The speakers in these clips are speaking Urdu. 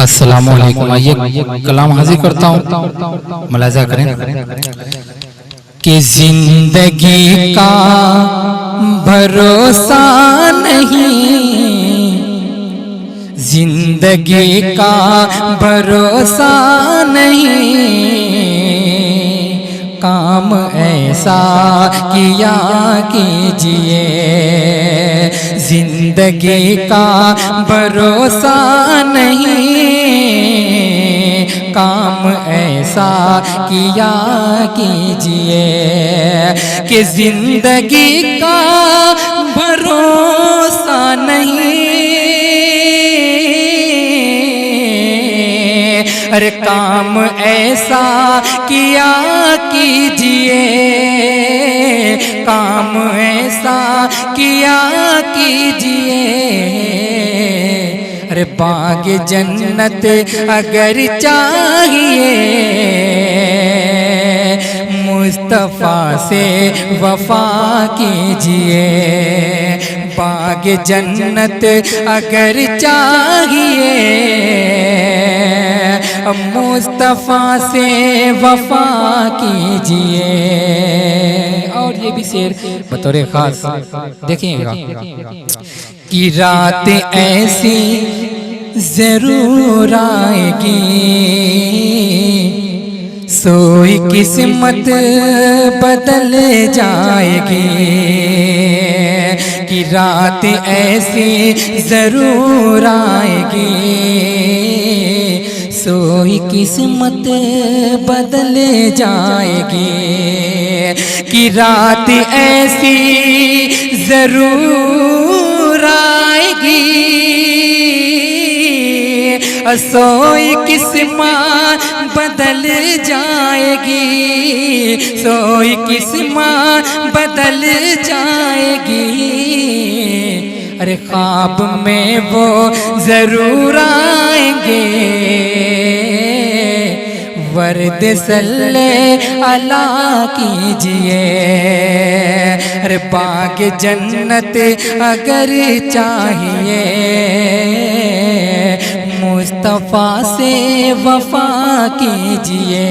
السلام علیکم. آئیے کلام حاضر کرتا ہوں, ملاحظہ کریں کہ زندگی کا بھروسہ نہیں, زندگی کا بھروسہ نہیں, کام ایسا کیا کیجئے, زندگی کا بھروسہ نہیں, کام ایسا کیا کیجئے کہ زندگی کا بھروسہ نہیں, ارے کام ایسا کیا کیجئے, کام ایسا کیا کیجئے, ارے باغ جنت اگر چاہیے, مصطفیٰ سے وفا کیجئے, باغ جنت اگر چاہیے, مصطفیٰ سے وفا کیجئے. اور یہ بھی شعر بطور خاص دیکھیں گا کہ رات ایسی ضرور آئے گی, سوئی قسمت بدل جائے گی, کہ رات ایسی ضرور آئے گی, سوئی قسمت بدل جائے گی, کہ رات ایسی ضرور آئے گی, سوئی قسمت بدل جائے گی, سوئی قسمت بدل جائے گی, ارے خواب میں وہ ضرور آئیں گے, ورد صلی اللہ کیجئے, ارے باغ جنت اگر چاہیے, مصطفیٰ سے وفا کیجئے.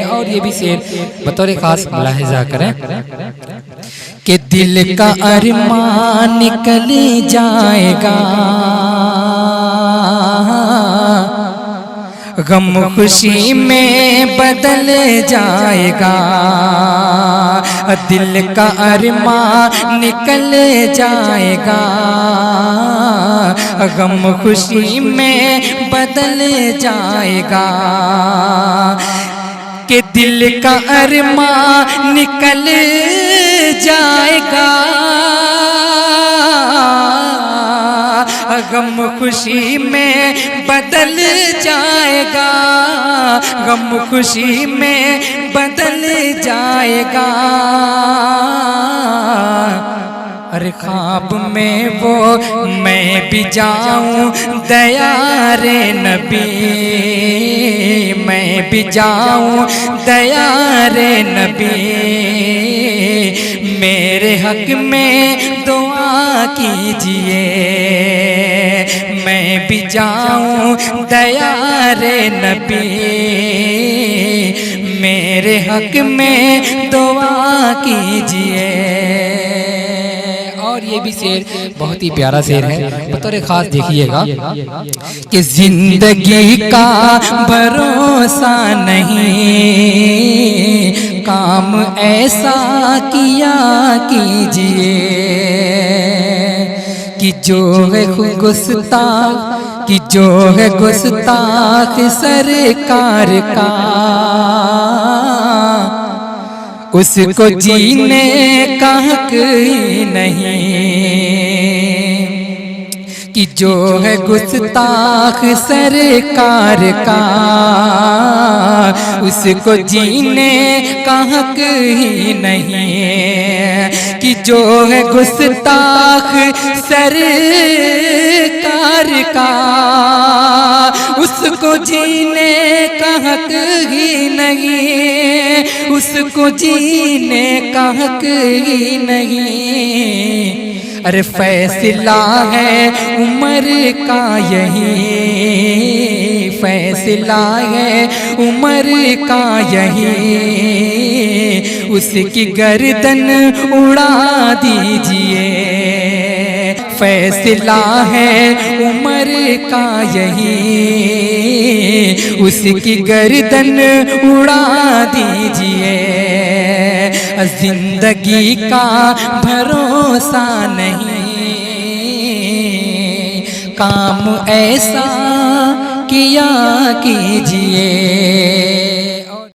اور یہ بھی شعر بطور خاص ملاحظہ کریں کہ دل کا ارمان نکل جائے گا, غم خوشی میں بدل جائے گا, دل کا ارمان نکل جائے گا, غم خوشی میں بدل جائے گا, کہ دل کا ارمان نکل جائے گا, غم خوشی میں بدل جائے گا, غم خوشی میں بدل جائے گا, ارے خواب میں وہ میں بھی جاؤں دیار نبی, میں بھی جاؤں دیار نبی, میرے حق میں دعا کیجئے, میں بھی جاؤں دیار نبی, میرے حق میں دعا کیجئے. اور یہ بھی شعر بہت ہی پیارا شعر ہے, بطور خاص دیکھیے گا کہ زندگی کا بھروسہ نہیں, کام ایسا کیا کیجئے, کہ جو ہے گستاخ, کہ جو ہے گستاخ سرکار کا, اس کو جینے کا حق ہی نہیں, کہ جو ہے گستاخ سرکار کا, اس کو جینے کا حق ہی نہیں, کہ جو ہے گستاخ سرکار کا, اس کو جینے کا حق ہی نہیں, اس کو جینے کا حق ہی نہیں, ارے فیصلہ ہے عمر کا یہی فیصلہ ہے عمر کا یہی، اس کی گردن اڑا دیجئے، فیصلہ ہے عمر کا یہی، اس کی گردن اڑا دیجئے، زندگی کا بھروسہ نہیں، کام ایسا کیا کیجئے۔